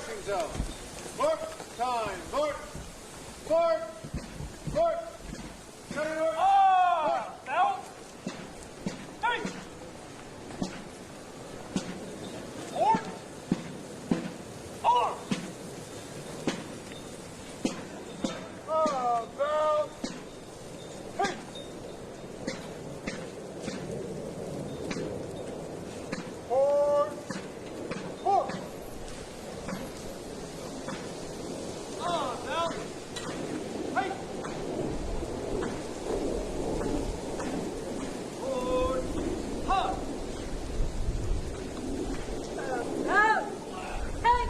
marching zone. Mark, time, mark, mark, mark. Belt. Hey. Forward. Arms. Belt. Hey. Forward. Forward. Belt. Hey. Forward. Hug. Out. Hey.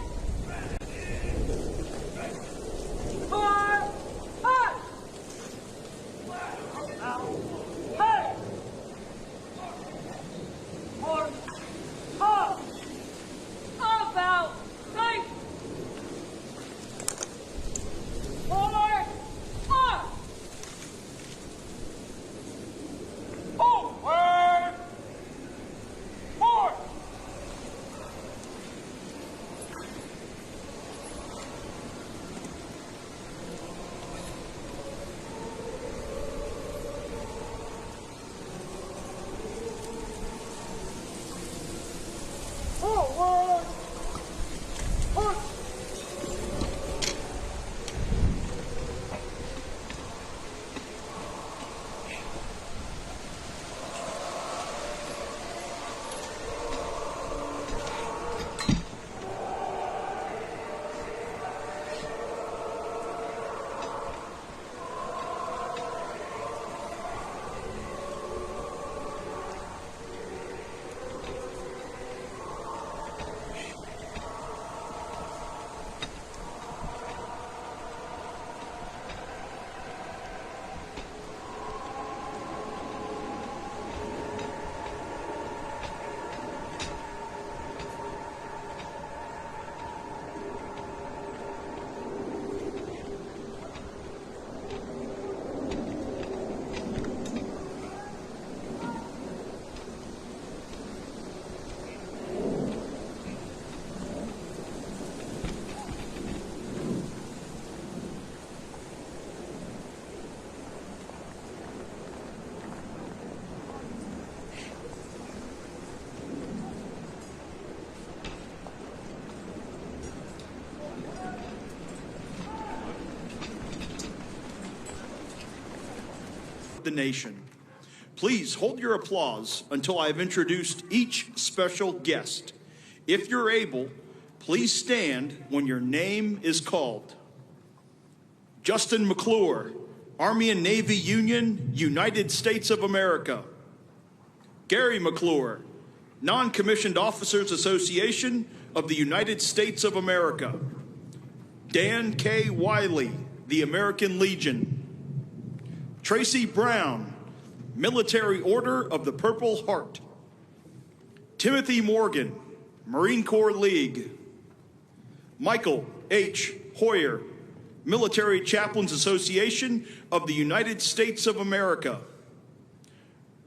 Forward. Hug. Hey. Forward. Hug. About. Hey. Forward. Hug. Forward. Forward. Forward. Push. The nation. Please hold your applause until I have introduced each special guest. If you're able, please stand when your name is called. Justin McClure, Army and Navy Union, United States of America. Gary McClure, Non-Commissioned Officers Association of the United States of America. Dan K. Wiley, the American Legion. Tracy Brown, Military Order of the Purple Heart. Timothy Morgan, Marine Corps League. Michael H. Hoyer, Military Chaplains Association of the United States of America.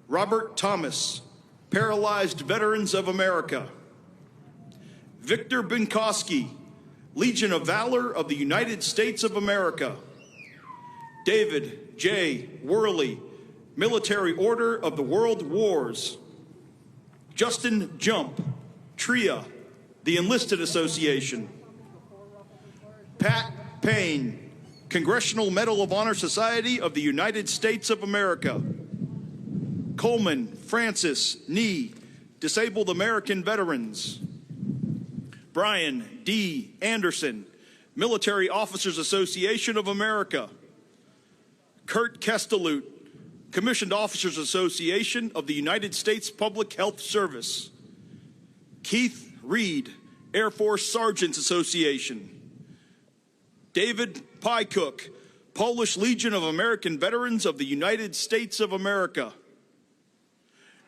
Robert Thomas, Paralyzed Veterans of America. Victor Binkowski, Legion of Valor of the United States of America. David J. Worley, Military Order of the World Wars. Justin Jump, TRIA, the Enlisted Association. Pat Payne, Congressional Medal of Honor Society of the United States of America. Coleman Francis Nee, Disabled American Veterans. Brian D. Anderson, Military Officers Association of America. Kurt Kestelut, Commissioned Officers Association of the United States Public Health Service. Keith Reed, Air Force Sergeants Association. David Pycook, Polish Legion of American Veterans of the United States of America.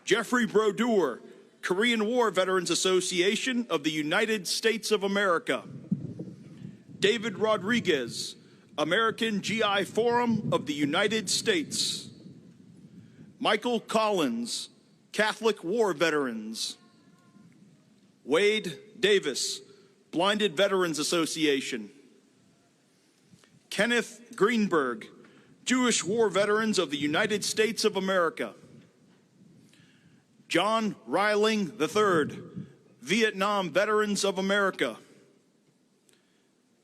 Jeffrey Brodeur, Korean War Veterans Association of the United States of America. David Rodriguez, American GI Forum of the United States. Michael Collins, Catholic War Veterans. Wade Davis, Blinded Veterans Association. Kenneth Greenberg, Jewish War Veterans of the United States of America. John Reiling III, Vietnam Veterans of America.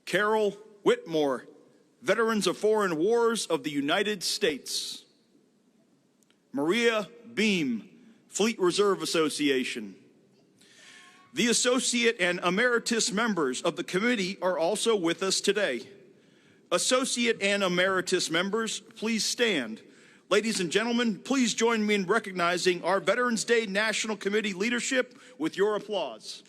Carol Whitmore, Veterans of Foreign Wars of the United States. Maria Beam, Fleet Reserve Association. The associate and emeritus members of the committee are also with us today. Associate and emeritus members, please stand. Ladies and gentlemen, please join me in recognizing our Veterans Day National Committee leadership with your applause.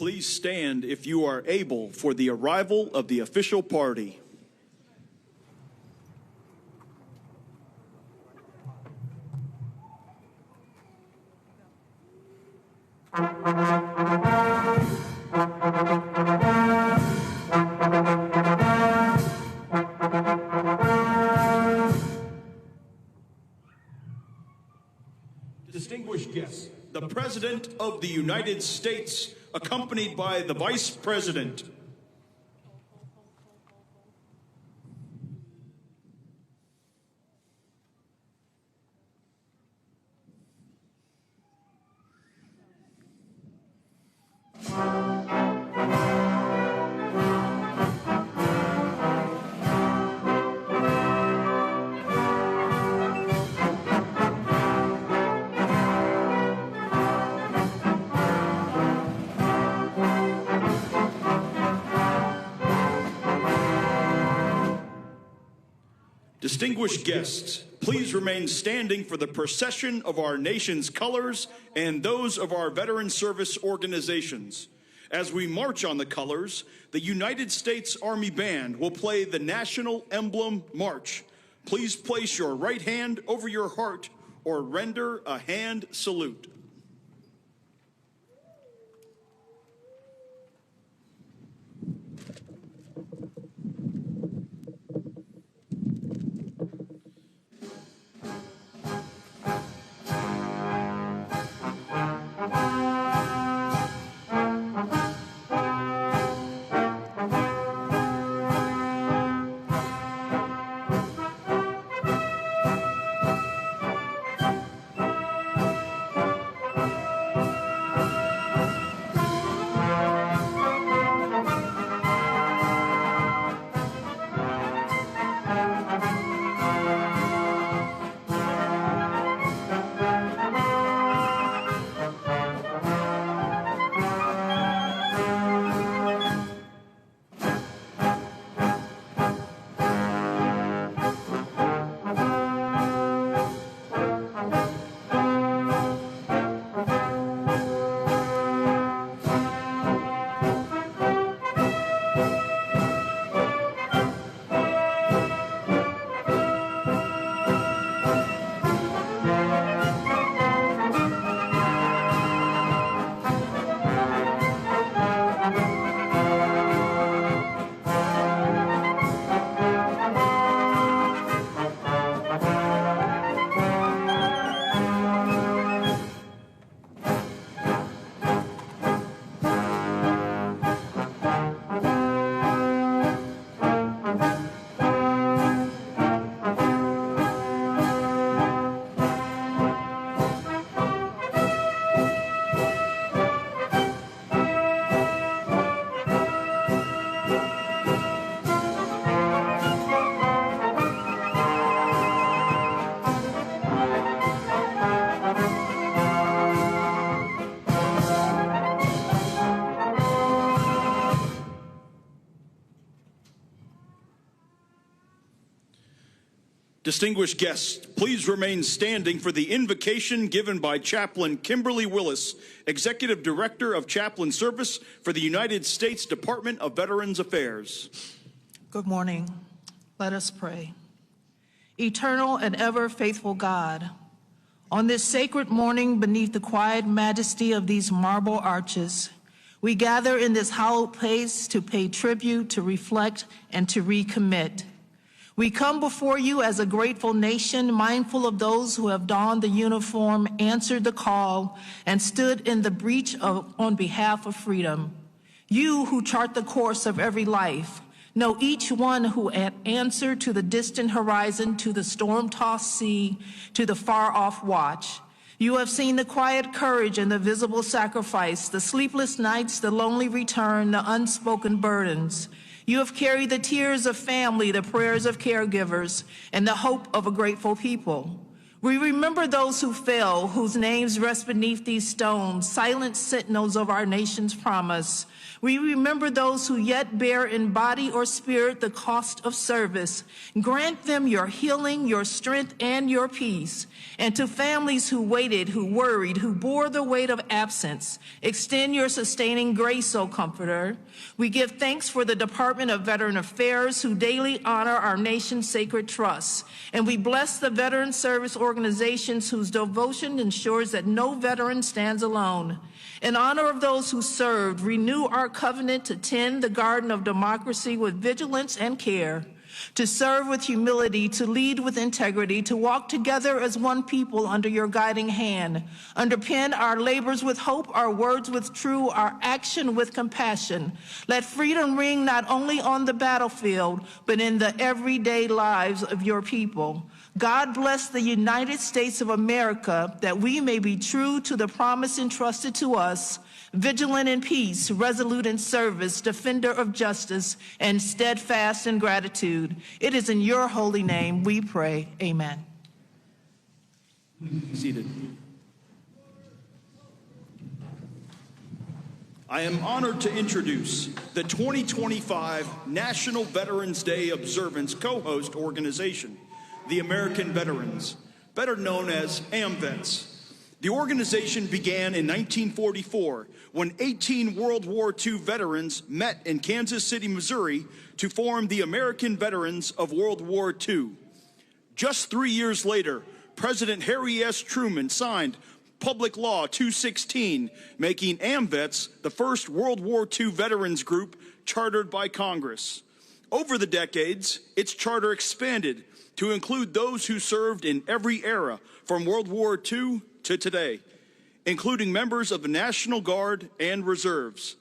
Please stand if you are able for the arrival of the official party. Distinguished guests, the President of the United States, accompanied by the Vice President. Distinguished guests, please remain standing for the procession of our nation's colors and those of our veteran service organizations. As we march on the colors, the United States Army Band will play the National Emblem March. Please place your right hand over your heart or render a hand salute. Distinguished guests, please remain standing for the invocation given by Chaplain Kimberly Willis, Executive Director of Chaplain Service for the United States Department of Veterans Affairs. Good morning. Let us pray. Eternal and ever faithful God, on this sacred morning beneath the quiet majesty of these marble arches, we gather in this hallowed place to pay tribute, to reflect, and to recommit. We come before you as a grateful nation, mindful of those who have donned the uniform, answered the call, and stood in the breach on behalf of freedom. You who chart the course of every life, know each one who answered to the distant horizon, to the storm-tossed sea, to the far-off watch. You have seen the quiet courage and the visible sacrifice, the sleepless nights, the lonely return, the unspoken burdens. You have carried the tears of family, the prayers of caregivers, and the hope of a grateful people. We remember those who fell, whose names rest beneath these stones, silent sentinels of our nation's promise. We remember those who yet bear in body or spirit the cost of service. Grant them your healing, your strength, and your peace. And to families who waited, who worried, who bore the weight of absence, extend your sustaining grace, O Comforter. We give thanks for the Department of Veteran Affairs, who daily honor our nation's sacred trusts. And we bless the veteran service organizations whose devotion ensures that no veteran stands alone. In honor of those who served, renew our covenant to tend the garden of democracy with vigilance and care, to serve with humility, to lead with integrity, to walk together as one people under your guiding hand. Underpin our labors with hope, our words with truth, our action with compassion. Let freedom ring not only on the battlefield, but in the everyday lives of your people. God bless the United States of America, that we may be true to the promise entrusted to us, vigilant in peace, resolute in service, defender of justice, and steadfast in gratitude. It is in your holy name we pray. Amen. Seated. I am honored to introduce the 2025 National Veterans Day Observance co-host organization, the American Veterans, better known as AMVETS. The organization began in 1944 when 18 World War II veterans met in Kansas City, Missouri to form the American Veterans of World War II. Just 3 years later, President Harry S. Truman signed Public Law 216, making AMVETS the first World War II veterans group chartered by Congress. Over the decades, its charter expanded to include those who served in every era from World War II to today, including members of the National Guard and Reserves.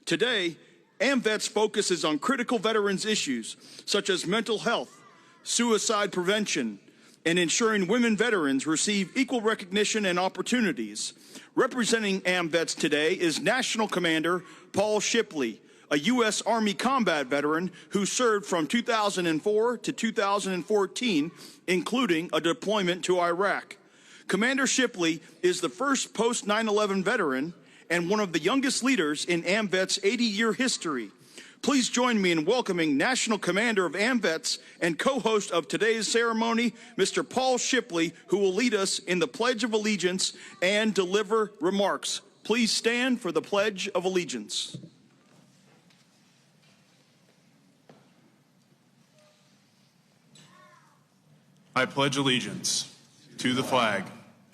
Today, AMVETS focuses on critical veterans issues such as mental health, suicide prevention, and ensuring women veterans receive equal recognition and opportunities. Representing AMVETS today is National Commander Paul Shipley, a U.S. Army combat veteran who served from 2004 to 2014, including a deployment to Iraq. Commander Shipley is the first post-9/11 veteran and one of the youngest leaders in AMVETS' 80-year history. Please join me in welcoming National Commander of AMVETS and co-host of today's ceremony, Mr. Paul Shipley, who will lead us in the Pledge of Allegiance and deliver remarks. Please stand for the Pledge of Allegiance. I pledge allegiance to the flag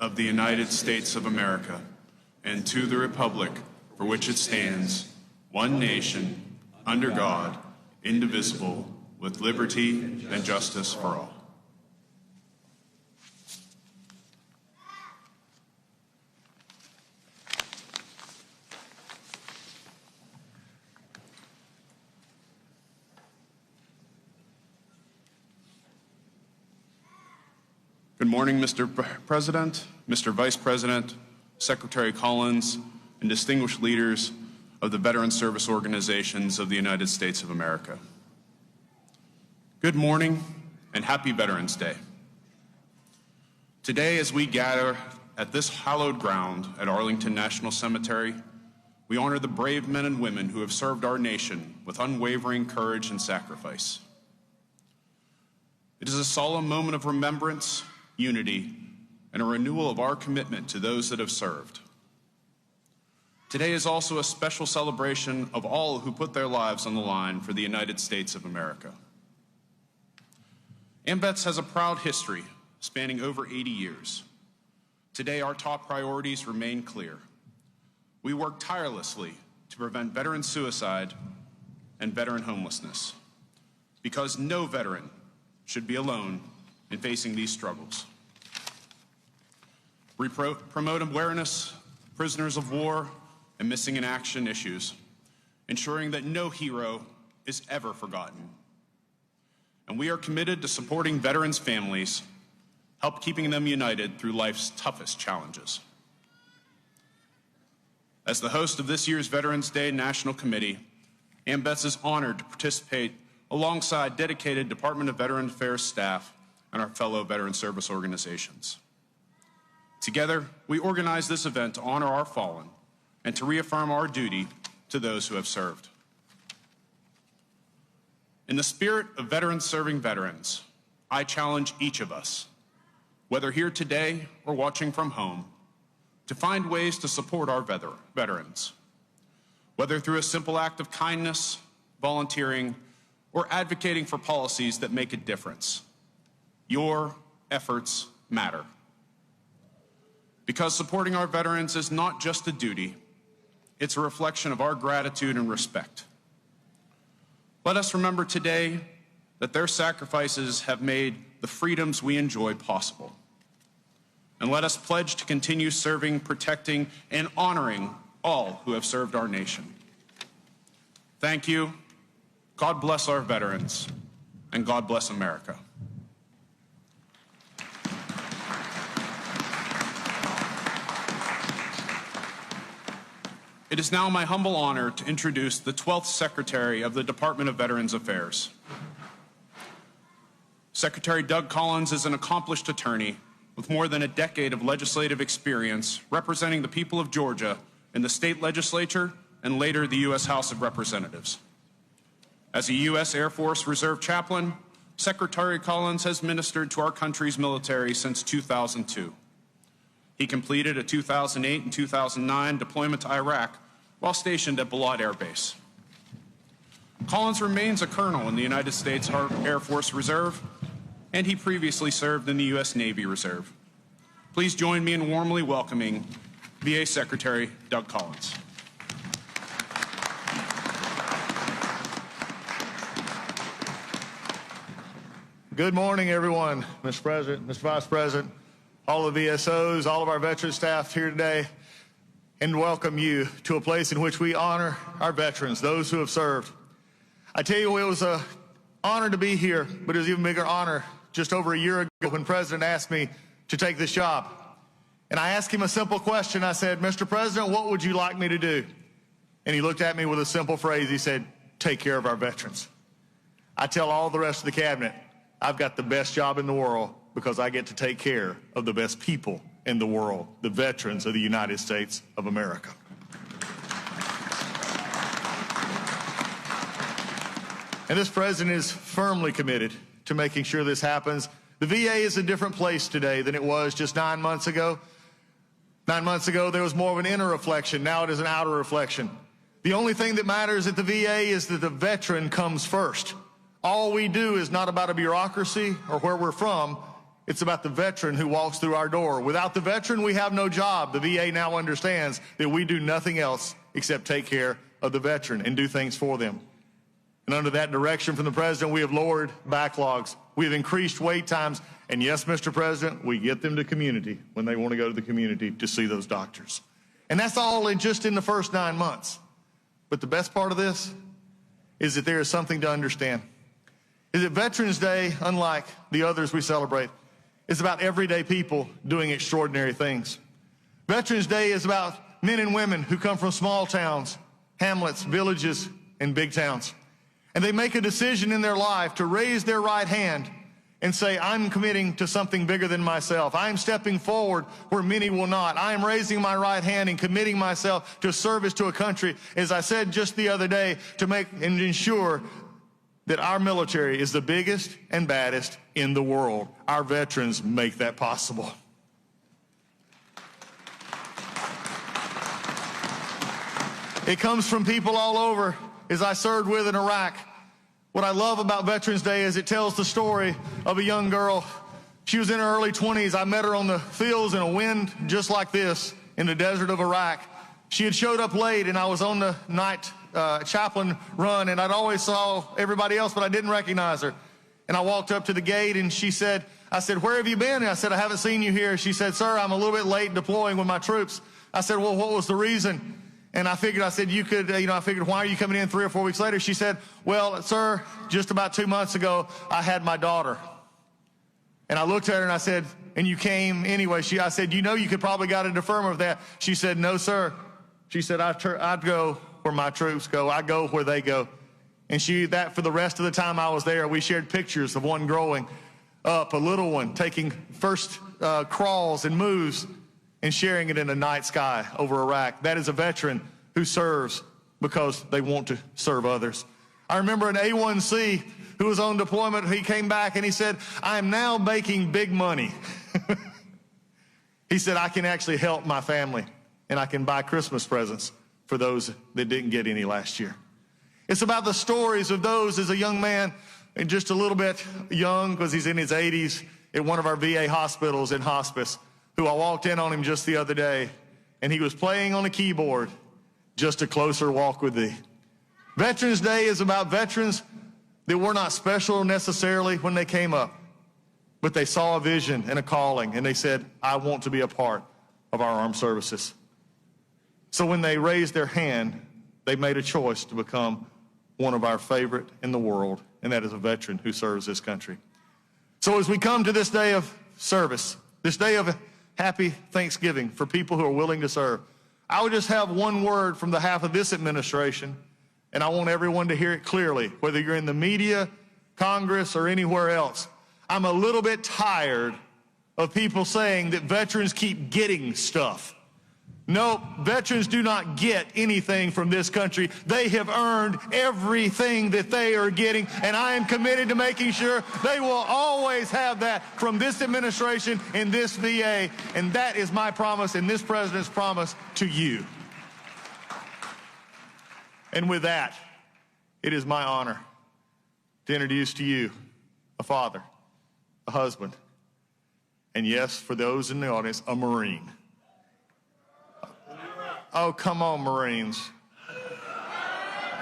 of the United States of America and to the republic for which it stands, one nation, under God, indivisible, with liberty and justice for all. Good morning, Mr. President, Mr. Vice President, Secretary Collins, and distinguished leaders of the veteran service organizations of the United States of America. Good morning and happy Veterans Day. Today, as we gather at this hallowed ground at Arlington National Cemetery, we honor the brave men and women who have served our nation with unwavering courage and sacrifice. It is a solemn moment of remembrance, unity, and a renewal of our commitment to those that have served. Today is also a special celebration of all who put their lives on the line for the United States of America. AMVETS has a proud history spanning over 80 years. Today, our top priorities remain clear. We work tirelessly to prevent veteran suicide and veteran homelessness, because no veteran should be alone in facing these struggles. We promote awareness, prisoners of war, and missing in action issues, ensuring that no hero is ever forgotten. And we are committed to supporting veterans' families, help keeping them united through life's toughest challenges. As the host of this year's Veterans Day National Committee, AMVETS is honored to participate alongside dedicated Department of Veteran Affairs staff and our fellow veteran service organizations. Together, we organize this event to honor our fallen and to reaffirm our duty to those who have served. In the spirit of veterans serving veterans, I challenge each of us, whether here today or watching from home, to find ways to support our veterans, whether through a simple act of kindness, volunteering, or advocating for policies that make a difference. Your efforts matter. Because supporting our veterans is not just a duty, it's a reflection of our gratitude and respect. Let us remember today that their sacrifices have made the freedoms we enjoy possible. And let us pledge to continue serving, protecting, and honoring all who have served our nation. Thank you. God bless our veterans, and God bless America. It is now my humble honor to introduce the 12th Secretary of the Department of Veterans Affairs. Secretary Doug Collins is an accomplished attorney with more than a decade of legislative experience representing the people of Georgia in the state legislature and later the U.S. House of Representatives. As a U.S. Air Force Reserve chaplain, Secretary Collins has ministered to our country's military since 2002. He completed a 2008 and 2009 deployment to Iraq while stationed at Balad Air Base. Collins remains a colonel in the United States Air Force Reserve, and he previously served in the U.S. Navy Reserve. Please join me in warmly welcoming VA Secretary Doug Collins. Good morning, everyone. Mr. President, Mr. Vice President, all the VSOs, all of our veteran staff here today, and welcome you to a place in which we honor our veterans, those who have served. I tell you, it was an honor to be here, but it was an even bigger honor just over a year ago when President asked me to take this job. And I asked him a simple question. I said, Mr. President, what would you like me to do? And he looked at me with a simple phrase. He said, take care of our veterans. I tell all the rest of the cabinet, I've got the best job in the world because I get to take care of the best people in the world, the veterans of the United States of America. And this president is firmly committed to making sure this happens. The VA is a different place today than it was just 9 months ago. 9 months ago, there was more of an inner reflection. Now it is an outer reflection. The only thing that matters at the VA is that the veteran comes first. All we do is not about a bureaucracy or where we're from. It's about the veteran who walks through our door. Without the veteran, we have no job. The VA now understands that we do nothing else except take care of the veteran and do things for them. And under that direction from the president, we have lowered backlogs. We have increased wait times. And yes, Mr. President, we get them to community when they want to go to the community to see those doctors. And that's all just in the first 9 months. But the best part of this is that there is something to understand. Is that Veterans Day, unlike the others we celebrate, is about everyday people doing extraordinary things. Veterans Day is about men and women who come from small towns, hamlets, villages, and big towns. And they make a decision in their life to raise their right hand and say, I'm committing to something bigger than myself. I'm stepping forward where many will not. I am raising my right hand and committing myself to service to a country, as I said just the other day, to make and ensure that our military is the biggest and baddest in the world. Our veterans make that possible. It comes from people all over, as I served with in Iraq. What I love about Veterans Day is it tells the story of a young girl. She was in her early 20s. I met her on the fields in a wind just like this in the desert of Iraq. She had showed up late, and I was on the night chaplain run, and I'd always saw everybody else, but I didn't recognize her. And I walked up to the gate, and I said, where have you been? And I said, I haven't seen you here. She said, sir, I'm a little bit late deploying with my troops. I said, well, what was the reason? And I figured, why are you coming in 3 or 4 weeks later? She said, well, sir, just about 2 months ago, I had my daughter. And I looked at her and I said, and you came anyway. I said, you could probably got a deferment of that. She said, no, sir. She said, I'd go where my troops go. I go where they go. And for the rest of the time I was there, we shared pictures of one growing up, a little one taking first crawls and moves and sharing it in the night sky over Iraq. That is a veteran who serves because they want to serve others. I remember an A1C who was on deployment. He came back and he said, I am now making big money. He said, I can actually help my family and I can buy Christmas presents for those that didn't get any last year. It's about the stories of those as a young man, and just a little bit young because he's in his 80s, at one of our VA hospitals in hospice, who I walked in on him just the other day, and he was playing on a keyboard, Just a Closer Walk with Thee. Veterans Day is about veterans that were not special necessarily when they came up, but they saw a vision and a calling, and they said, I want to be a part of our armed services. So when they raised their hand, they made a choice to become one of our favorite in the world, and that is a veteran who serves this country. So as we come to this day of service, this day of happy Thanksgiving for people who are willing to serve, I would just have one word from the half of this administration, and I want everyone to hear it clearly, whether you're in the media, Congress, or anywhere else. I'm a little bit tired of people saying that veterans keep getting stuff. No, veterans do not get anything from this country. They have earned everything that they are getting, and I am committed to making sure they will always have that from this administration and this VA, and that is my promise and this president's promise to you. And with that, it is my honor to introduce to you a father, a husband, and yes, for those in the audience, a Marine. Oh, come on, Marines.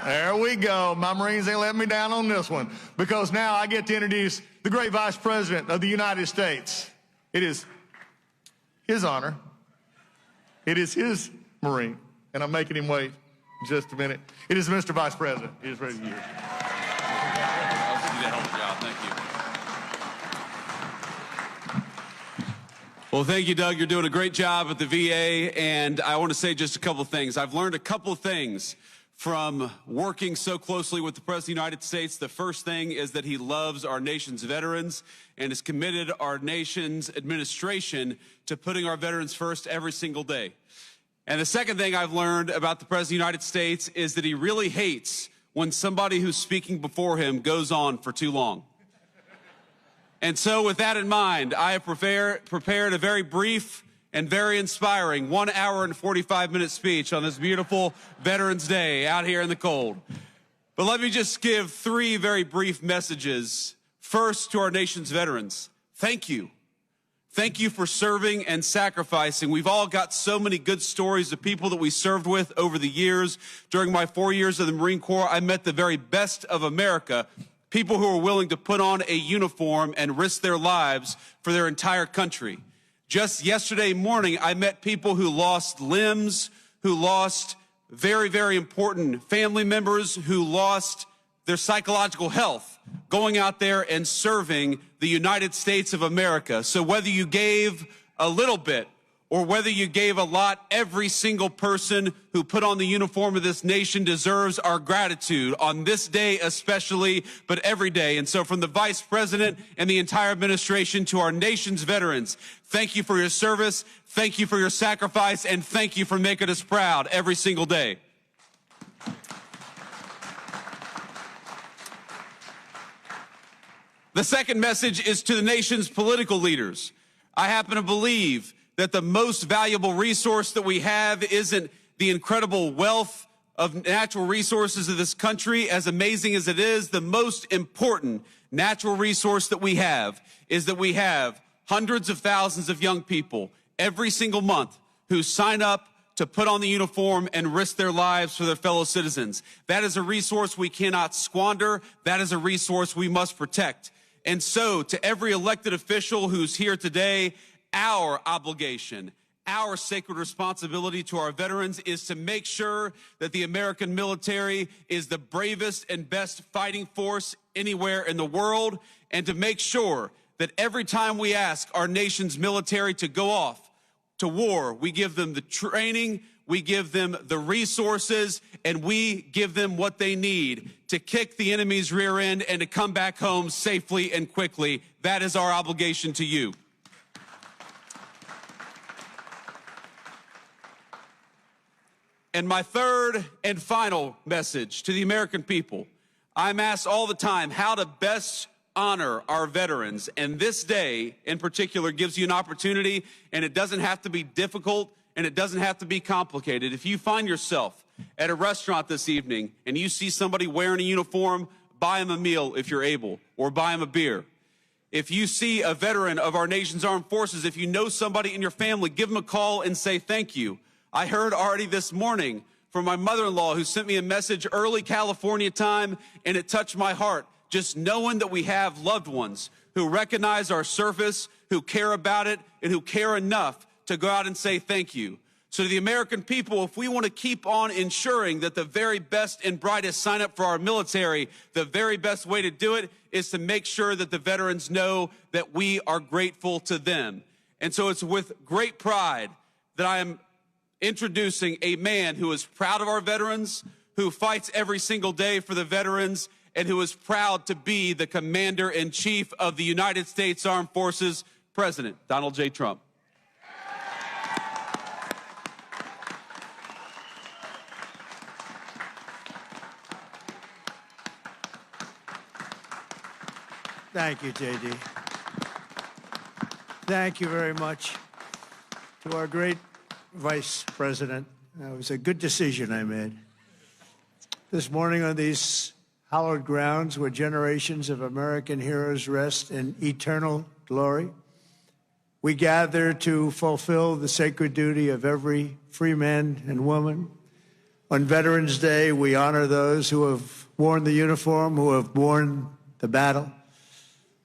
There we go. My Marines ain't let me down on this one, because now I get to introduce the great Vice President of the United States. It is his honor. It is his Marine, and I'm making him wait just a minute. It is Mr. Vice President. He is ready to use. Well, thank you, Doug. You're doing a great job at the VA, and I want to say just a couple of things. I've learned a couple of things from working so closely with the President of the United States. The first thing is that he loves our nation's veterans and has committed our nation's administration to putting our veterans first every single day. And the second thing I've learned about the President of the United States is that he really hates when somebody who's speaking before him goes on for too long. And so with that in mind, I have prepared a very brief and very inspiring 1 hour and 45-minute speech on this beautiful Veterans Day out here in the cold. But let me just give 3 very brief messages. First, to our nation's veterans, thank you. Thank you for serving and sacrificing. We've all got so many good stories of people that we served with over the years. During my 4 years of the Marine Corps, I met the very best of America. People who are willing to put on a uniform and risk their lives for their entire country. Just yesterday morning, I met people who lost limbs, who lost very, very important family members, who lost their psychological health, going out there and serving the United States of America. So whether you gave a little bit or whether you gave a lot, every single person who put on the uniform of this nation deserves our gratitude on this day especially, but every day. And so from the Vice President and the entire administration to our nation's veterans, thank you for your service, thank you for your sacrifice, and thank you for making us proud every single day. The second message is to the nation's political leaders. I happen to believe that the most valuable resource that we have isn't the incredible wealth of natural resources of this country, as amazing as it is. The most important natural resource that we have is that we have hundreds of thousands of young people every single month who sign up to put on the uniform and risk their lives for their fellow citizens. That is a resource we cannot squander. That is a resource we must protect. And so, to every elected official who's here today, our obligation, our sacred responsibility to our veterans is to make sure that the American military is the bravest and best fighting force anywhere in the world, and to make sure that every time we ask our nation's military to go off to war, we give them the training, we give them the resources, and we give them what they need to kick the enemy's rear end and to come back home safely and quickly. That is our obligation to you. And my third and final message to the American people, I'm asked all the time how to best honor our veterans. And this day in particular gives you an opportunity, and it doesn't have to be difficult and it doesn't have to be complicated. If you find yourself at a restaurant this evening and you see somebody wearing a uniform, buy them a meal if you're able, or buy them a beer. If you see a veteran of our nation's armed forces, if you know somebody in your family, give them a call and say thank you. I heard already this morning from my mother-in-law who sent me a message early California time, and it touched my heart. Just knowing that we have loved ones who recognize our service, who care about it, and who care enough to go out and say thank you. So to the American people, if we want to keep on ensuring that the very best and brightest sign up for our military, the very best way to do it is to make sure that the veterans know that we are grateful to them. And so it's with great pride that I am introducing a man who is proud of our veterans, who fights every single day for the veterans, and who is proud to be the Commander-in-Chief of the United States Armed Forces, President Donald J. Trump. Thank you, J.D. Thank you very much to our great Vice President. It was a good decision I made. This morning on these hallowed grounds where generations of American heroes rest in eternal glory, we gather to fulfill the sacred duty of every free man and woman. On Veterans Day, we honor those who have worn the uniform, who have borne the battle,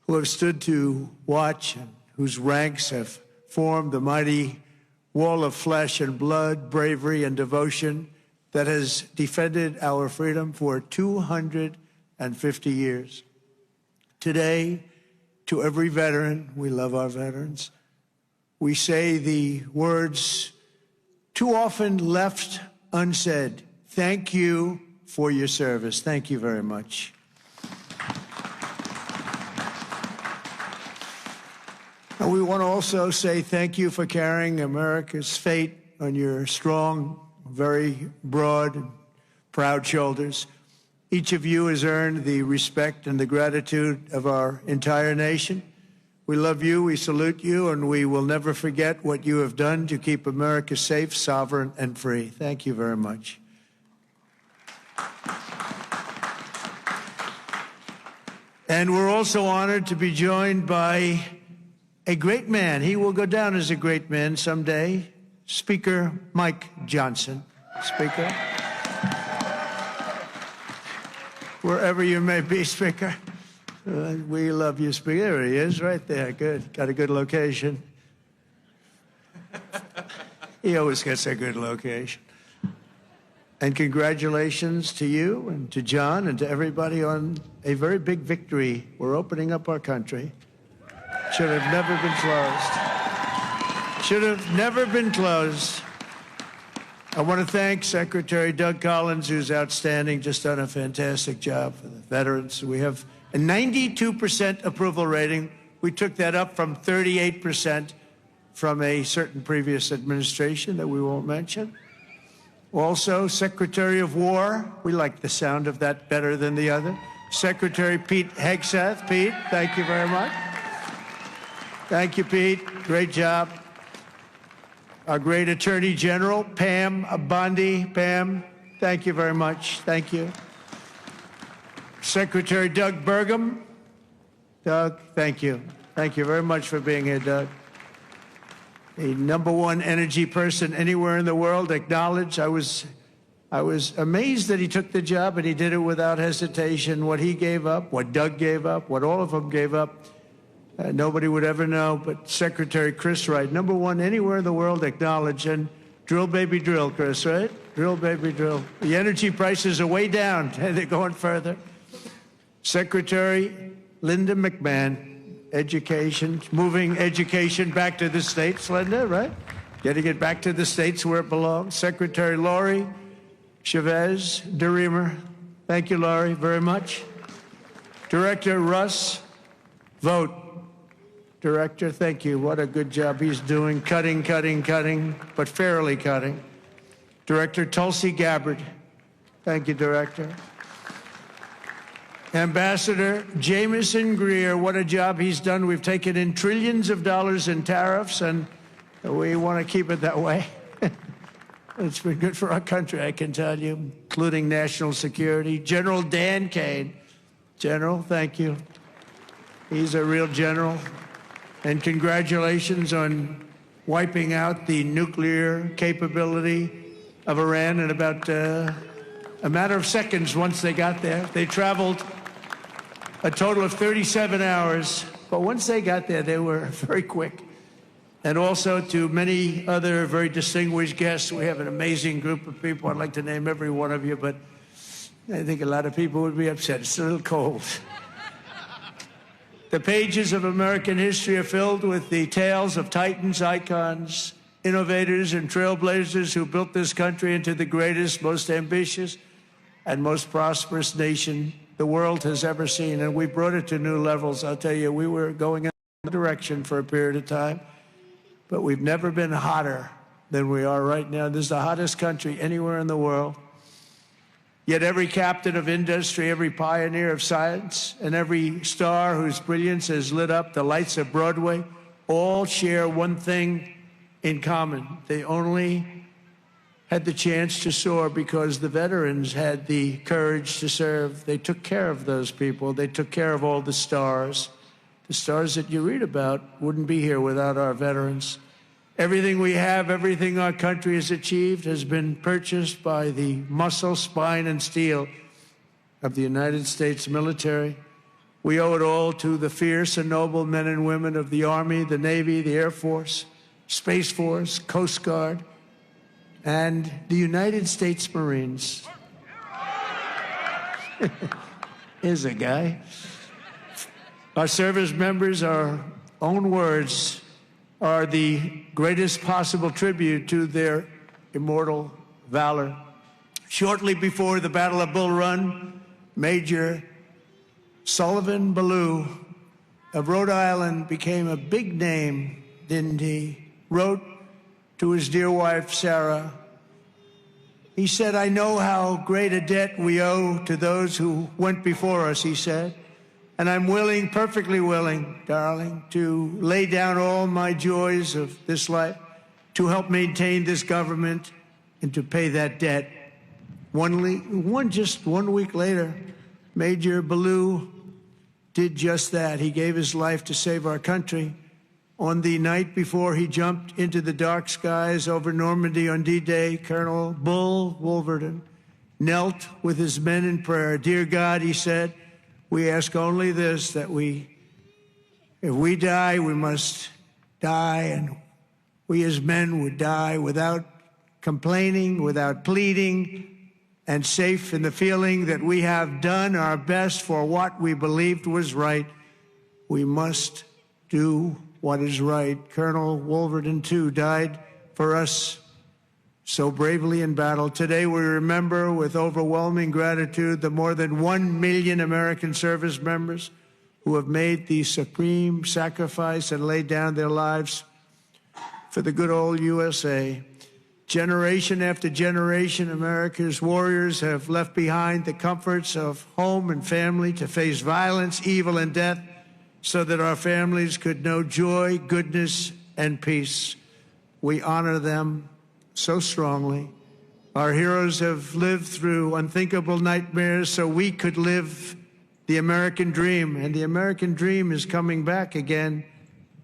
who have stood to watch, and whose ranks have formed the mighty wall of flesh and blood, bravery and devotion that has defended our freedom for 250 years. Today, to every veteran, we love our veterans, we say the words too often left unsaid. Thank you for your service. Thank you very much. And we want to also say thank you for carrying America's fate on your strong, very broad and proud shoulders. Each of you has earned the respect and the gratitude of our entire nation. We love you, we salute you, and we will never forget what you have done to keep America safe, sovereign, and free. Thank you very much. And we're also honored to be joined by a great man. He will go down as a great man someday. Speaker Mike Johnson. Speaker. Wherever you may be, Speaker. We love you, Speaker. There he is, right there. Good. Got a good location. He always gets a good location. And congratulations to you and to John and to everybody on a very big victory. We're opening up our country. Should have never been closed. Should have never been closed. I want to thank Secretary Doug Collins, who's outstanding, just done a fantastic job for the veterans. We have a 92% approval rating. We took that up from 38% from a certain previous administration that we won't mention. Also, Secretary of War, we like the sound of that better than the other. Secretary Pete Hegseth. Pete, thank you very much. Thank you, Pete. Great job. Our great Attorney General, Pam Bondi. Pam, thank you very much. Thank you. Secretary Doug Burgum. Doug, thank you. Thank you very much for being here, Doug. The #1 energy person anywhere in the world, acknowledged. I was amazed that he took the job, and he did it without hesitation. What he gave up, what Doug gave up, what all of them gave up, nobody would ever know. But Secretary Chris Wright, #1 anywhere in the world, acknowledged. And drill, baby, drill, Chris, right? Drill, baby, drill. The energy prices are way down, and they're going further. Secretary Linda McMahon, education, moving education back to the states, Linda, right? Getting it back to the states where it belongs. Secretary Lori Chavez DeReamer, thank you, Laurie, very much. Director Russ Vogt, Director, thank you. What a good job he's doing, cutting, but fairly cutting. Director Tulsi Gabbard, thank you, Director. Ambassador Jamieson Greer, what a job he's done. We've taken in trillions of dollars in tariffs, and we want to keep it that way. It's been good for our country, I can tell you, including national security. General Dan Kane. General, thank you. He's a real general. And congratulations on wiping out the nuclear capability of Iran in about a matter of seconds once they got there. They traveled a total of 37 hours, but once they got there, they were very quick. And also to many other very distinguished guests. We have an amazing group of people. I'd like to name every one of you, but I think a lot of people would be upset. It's a little cold. The pages of American history are filled with the tales of titans, icons, innovators, and trailblazers who built this country into the greatest, most ambitious, and most prosperous nation the world has ever seen. And we brought it to new levels. I'll tell you, we were going in a direction for a period of time, but we've never been hotter than we are right now. This is the hottest country anywhere in the world. Yet every captain of industry, every pioneer of science, and every star whose brilliance has lit up the lights of Broadway all share one thing in common. They only had the chance to soar because the veterans had the courage to serve. They took care of those people. They took care of all the stars. The stars that you read about wouldn't be here without our veterans. Everything we have, everything our country has achieved has been purchased by the muscle, spine, and steel of the United States military. We owe it all to the fierce and noble men and women of the Army, the Navy, the Air Force, Space Force, Coast Guard, and the United States Marines. Here's a guy. Our service members, our own words, are the greatest possible tribute to their immortal valor. Shortly before the Battle of Bull Run, Major Sullivan Ballou of Rhode Island became a big name, didn't he? Wrote to his dear wife, Sarah. He said, "I know how great a debt we owe to those who went before us," he said. "And I'm willing, perfectly willing, darling, to lay down all my joys of this life to help maintain this government and to pay that debt." Just 1 week later, Major Ballou did just that. He gave his life to save our country. On the night before he jumped into the dark skies over Normandy on D-Day, Colonel Bull Wolverton knelt with his men in prayer. "Dear God," he said, "we ask only this, that if we die, we must die, and we as men would die without complaining, without pleading, and safe in the feeling that we have done our best for what we believed was right. We must do what is right." Colonel Wolverton, too, died for us so bravely in battle. Today, we remember with overwhelming gratitude the more than 1 million American service members who have made the supreme sacrifice and laid down their lives for the good old USA. Generation after generation, America's warriors have left behind the comforts of home and family to face violence, evil, and death so that our families could know joy, goodness, and peace. We honor them so strongly. Our heroes have lived through unthinkable nightmares so we could live the American dream, and the American dream is coming back again,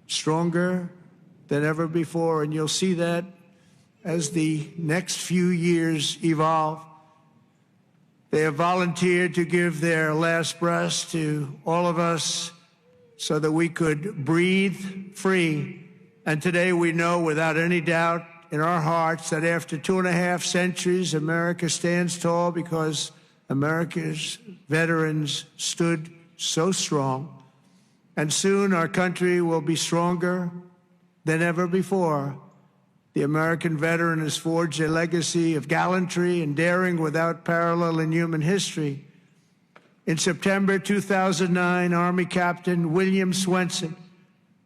stronger than ever before, and you'll see that as the next few years evolve. They have volunteered to give their last breaths to all of us so that we could breathe free. And today we know without any doubt in our hearts that after 2.5 centuries, America stands tall because America's veterans stood so strong. And soon our country will be stronger than ever before. The American veteran has forged a legacy of gallantry and daring without parallel in human history. In September 2009, Army Captain William Swenson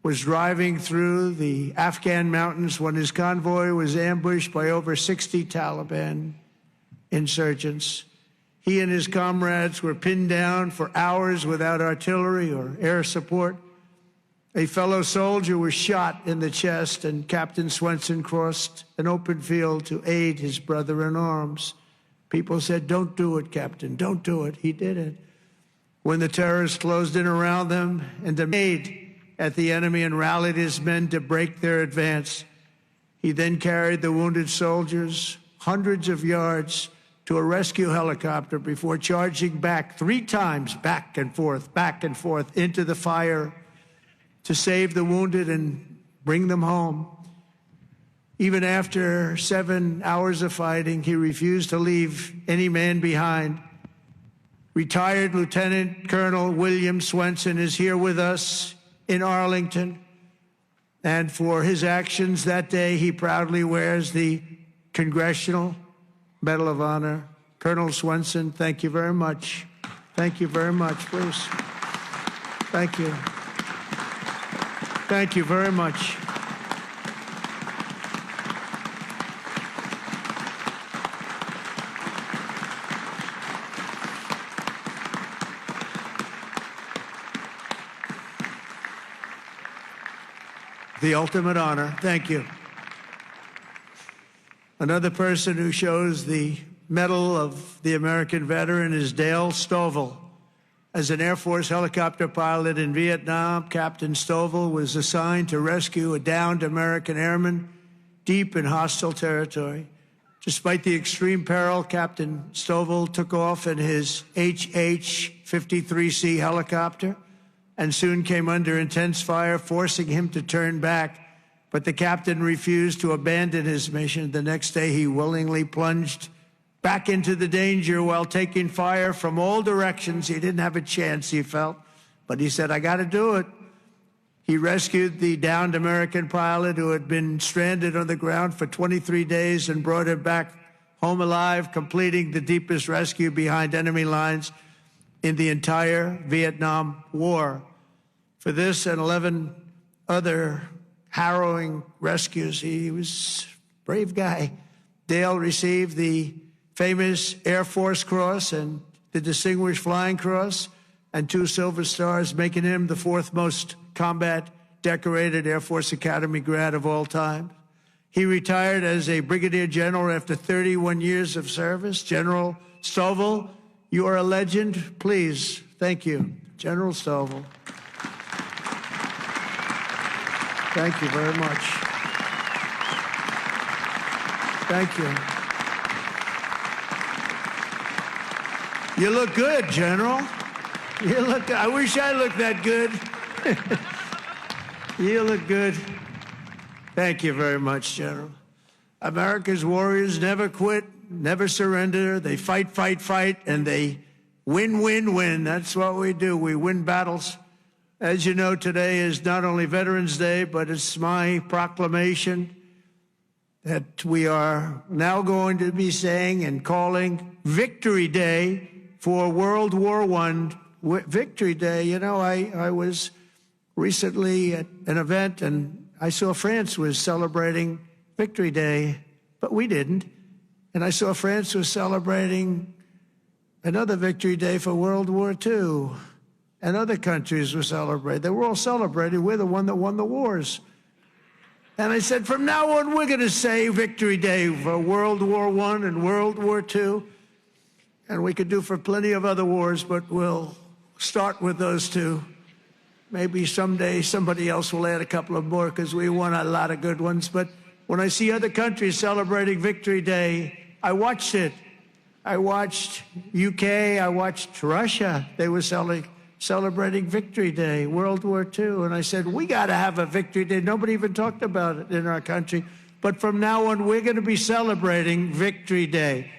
was driving through the Afghan mountains when his convoy was ambushed by over 60 Taliban insurgents. He and his comrades were pinned down for hours without artillery or air support. A fellow soldier was shot in the chest, and Captain Swenson crossed an open field to aid his brother in arms. People said, "Don't do it, Captain, don't do it." He did it. When the terrorists closed in around them and made at the enemy and rallied his men to break their advance, he then carried the wounded soldiers hundreds of yards to a rescue helicopter before charging back 3 times, back and forth into the fire to save the wounded and bring them home. Even after 7 hours of fighting, he refused to leave any man behind. Retired Lieutenant Colonel William Swenson is here with us in Arlington, and for his actions that day, he proudly wears the Congressional Medal of Honor. Colonel Swenson, thank you very much. Thank you very much, please. Thank you. Thank you very much. The ultimate honor. Thank you. Another person who shows the Medal of the American Veteran is Dale Stovall. As an Air Force helicopter pilot in Vietnam, Captain Stovall was assigned to rescue a downed American airman deep in hostile territory. Despite the extreme peril, Captain Stovall took off in his HH-53C helicopter and soon came under intense fire, forcing him to turn back. But the captain refused to abandon his mission. The next day, he willingly plunged back into the danger while taking fire from all directions. He didn't have a chance, he felt, but he said, "I got to do it." He rescued the downed American pilot who had been stranded on the ground for 23 days and brought him back home alive, completing the deepest rescue behind enemy lines in the entire Vietnam War. For this and 11 other harrowing rescues, he was a brave guy. Dale received the famous Air Force Cross and the Distinguished Flying Cross and 2 Silver Stars, making him the 4th most combat decorated Air Force Academy grad of all time. He retired as a brigadier general after 31 years of service. General Stovall, you are a legend. Please, thank you. General Stovall. Thank you very much. Thank you. You look good, General. You look, I wish I looked that good. You look good. Thank you very much, General. America's warriors never quit, never surrender. They fight, fight, fight, and they win, win, win. That's what we do. We win battles. As you know, today is not only Veterans Day, but it's my proclamation that we are now going to be saying and calling Victory Day for World War I. Victory Day. You know, I was recently at an event and I saw France was celebrating Victory Day but we didn't. And I saw France was celebrating another Victory Day for World War II, and other countries were celebrating. They were all celebrating. We're the one that won the wars. And I said, from now on, we're going to say Victory Day for World War I and World War II. And we could do for plenty of other wars, but we'll start with those two. Maybe someday somebody else will add a couple of more because we won a lot of good ones. But when I see other countries celebrating Victory Day, I watched it. I watched UK, I watched Russia. They were celebrating Victory Day, World War II. And I said, we got to have a Victory Day. Nobody even talked about it in our country. But from now on, we're going to be celebrating Victory Day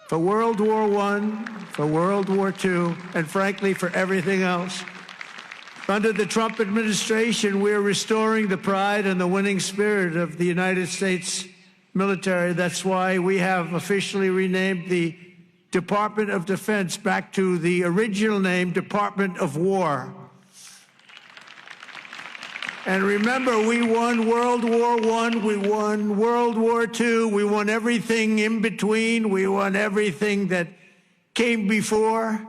for World War I, for World War II, and frankly, for everything else. Under the Trump administration, we're restoring the pride and the winning spirit of the United States military. That's why we have officially renamed the Department of Defense back to the original name, Department of War. And remember, we won World War I, we won World War II, we won everything in between, we won everything that came before.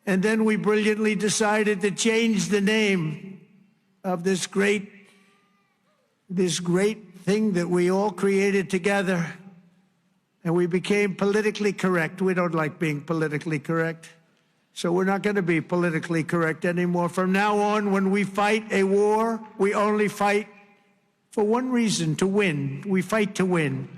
And then we brilliantly decided to change the name of this great thing that we all created together. And we became politically correct. We don't like being politically correct. So we're not going to be politically correct anymore. From now on, when we fight a war, we only fight for one reason, to win. We fight to win.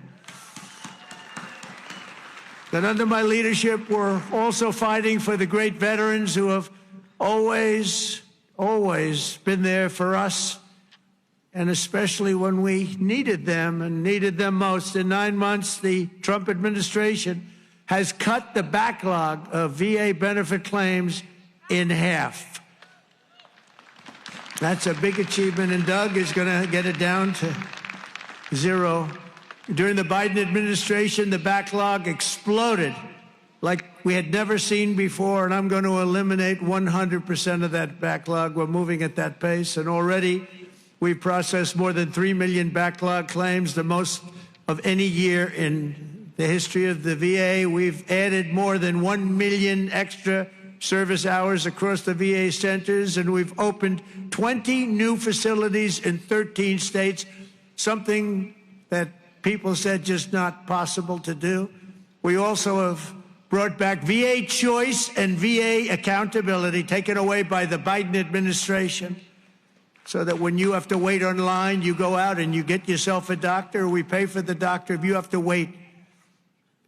That under my leadership, we're also fighting for the great veterans who have always been there for us, and especially when we needed them and needed them most. In 9 months, the Trump administration has cut the backlog of VA benefit claims in half. That's a big achievement, and Doug is going to get it down to zero. During the Biden administration, the backlog exploded like we had never seen before, and I'm going to eliminate 100% of that backlog. We're moving at that pace, and already we've processed more than 3 million backlog claims, the most of any year in the history of the VA. We've added more than 1 million extra service hours across the VA centers, and we've opened 20 new facilities in 13 states, something that people said just not possible to do. We also have brought back VA choice and VA accountability, taken away by the Biden administration, so that when you have to wait online, you go out and you get yourself a doctor. We pay for the doctor if you have to wait.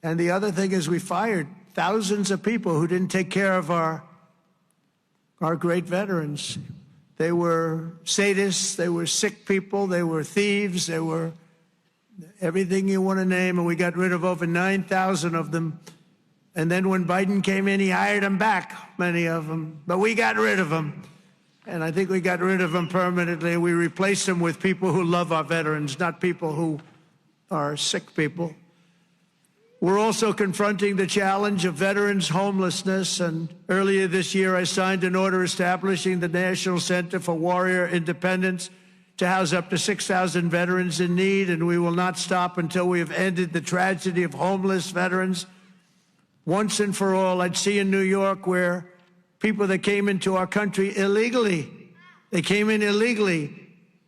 And the other thing is we fired thousands of people who didn't take care of our great veterans. They were sadists, they were sick people, they were thieves, they were everything you want to name, and we got rid of over 9,000 of them. And then when Biden came in, he hired them back, many of them. But we got rid of them. And I think we got rid of them permanently. We replaced them with people who love our veterans, not people who are sick people. We're also confronting the challenge of veterans' homelessness. And earlier this year, I signed an order establishing the National Center for Warrior Independence to house up to 6,000 veterans in need, and we will not stop until we have ended the tragedy of homeless veterans once and for all. I'd see in New York where people that came into our country illegally,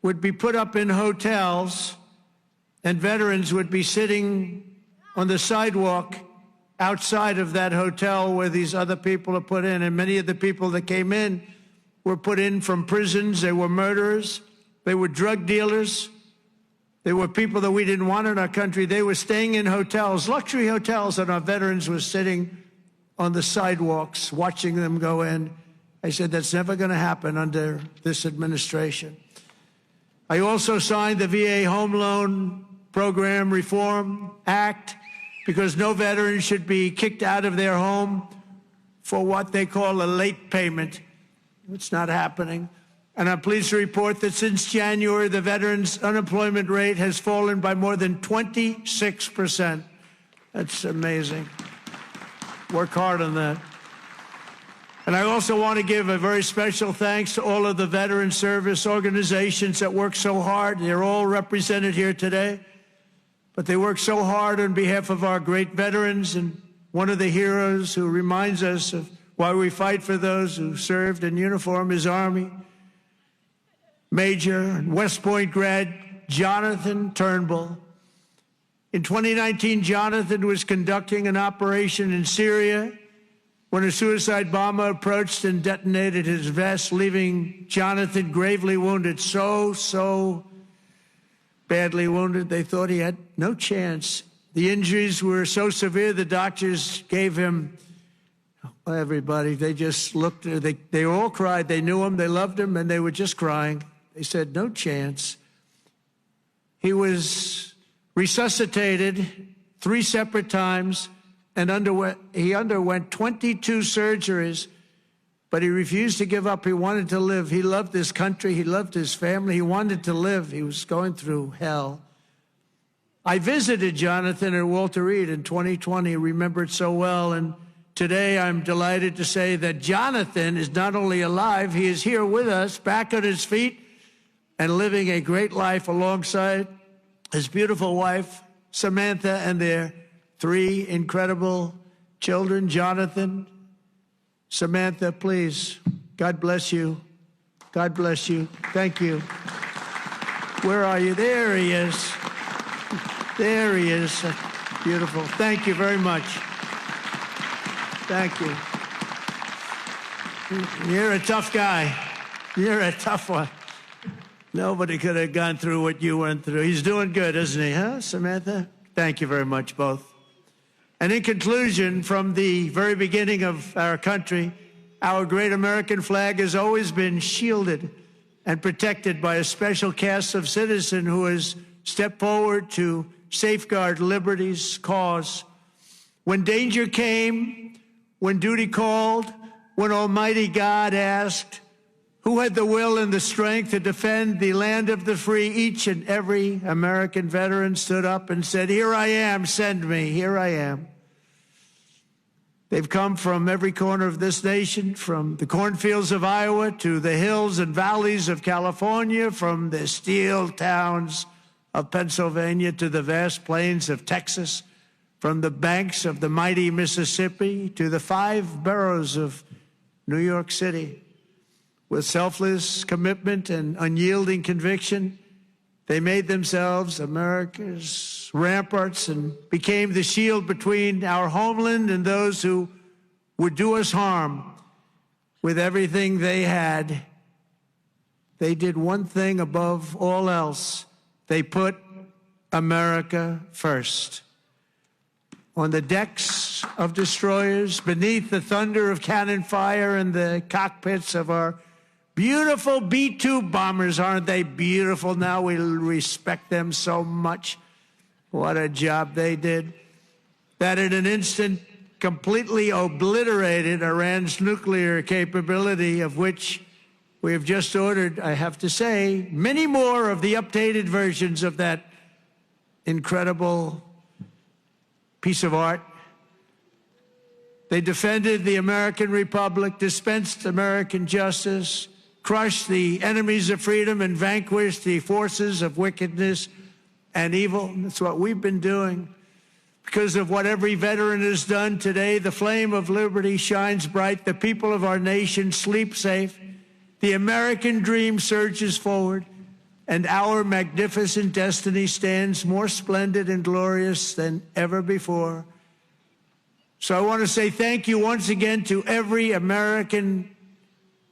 would be put up in hotels, and veterans would be sitting on the sidewalk outside of that hotel where these other people are put in. And many of the people that came in were put in from prisons. They were murderers. They were drug dealers. They were people that we didn't want in our country. They were staying in hotels, luxury hotels, and our veterans were sitting on the sidewalks watching them go in. I said, that's never going to happen under this administration. I also signed the VA Home Loan Program Reform Act because no veteran should be kicked out of their home for what they call a late payment. It's not happening. And I'm pleased to report that since January, the veterans' unemployment rate has fallen by more than 26%. That's amazing. Work hard on that. And I also want to give a very special thanks to all of the veteran service organizations that work so hard. They're all represented here today. but they work so hard on behalf of our great veterans, and one of the heroes who reminds us of why we fight for those who served in uniform is Army Major and West Point grad Jonathan Turnbull. In 2019, Jonathan was conducting an operation in Syria when a suicide bomber approached and detonated his vest, leaving Jonathan gravely wounded, so badly wounded they thought he had no chance. The injuries were so severe the doctors gave him, everybody, they just looked, they all cried. They knew him, they loved him, and they were just crying. They said, no chance. He was resuscitated 3 separate times and he underwent 22 surgeries, but he refused to give up. He wanted to live. He loved this country. He loved his family. He wanted to live. He was going through hell. I visited Jonathan at Walter Reed in 2020, remembered so well, and today I'm delighted to say that Jonathan is not only alive, he is here with us, back on his feet, and living a great life alongside his beautiful wife, Samantha, and their 3 incredible children. Jonathan, Samantha, please, God bless you. God bless you. Thank you. Where are you? There he is. There he is. Beautiful. Thank you very much. Thank you. You're a tough guy. You're a tough one. Nobody could have gone through what you went through. He's doing good, isn't he, huh, Samantha? Thank you very much, both. And in conclusion, from the very beginning of our country, our great American flag has always been shielded and protected by a special cast of citizens who has stepped forward to safeguard liberty's cause. When danger came, when duty called, when Almighty God asked, who had the will and the strength to defend the land of the free, each and every American veteran stood up and said, here I am, send me, here I am. They've come from every corner of this nation, from the cornfields of Iowa to the hills and valleys of California, from the steel towns of Pennsylvania to the vast plains of Texas, from the banks of the mighty Mississippi to the 5 boroughs of New York City. With selfless commitment and unyielding conviction, they made themselves America's ramparts and became the shield between our homeland and those who would do us harm. With everything they had, they did one thing above all else. They put America first. On the decks of destroyers, beneath the thunder of cannon fire, in the cockpits of our beautiful B-2 bombers. Aren't they beautiful now? We respect them so much. What a job they did. That in an instant completely obliterated Iran's nuclear capability, of which we have just ordered, I have to say, many more of the updated versions of that incredible piece of art. They defended the American Republic, dispensed American justice, crushed the enemies of freedom, and vanquished the forces of wickedness and evil. That's what we've been doing. Because of what every veteran has done today, the flame of liberty shines bright. The people of our nation sleep safe. The American dream surges forward, and our magnificent destiny stands more splendid and glorious than ever before. So I want to say thank you once again to every American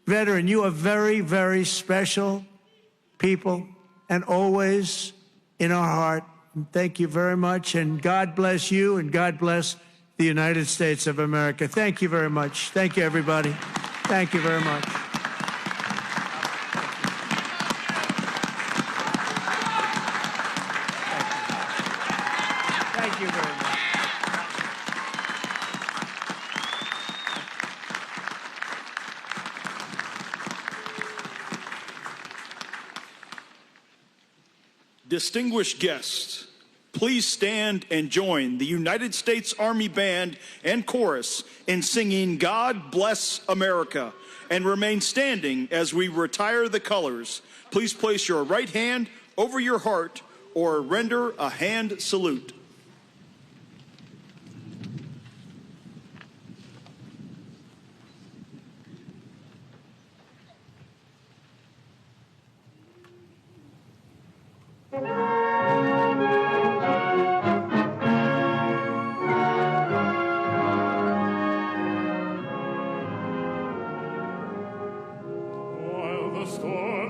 veteran. You are very, very special people and always in our heart. And thank you very much, and God bless you, and God bless the United States of America. Thank you very much. Thank you, everybody. Thank you very much. Thank you very much. Distinguished guests, please stand and join the United States Army Band and Chorus in singing God Bless America, and remain standing as we retire the colors. Please place your right hand over your heart or render a hand salute. While the storm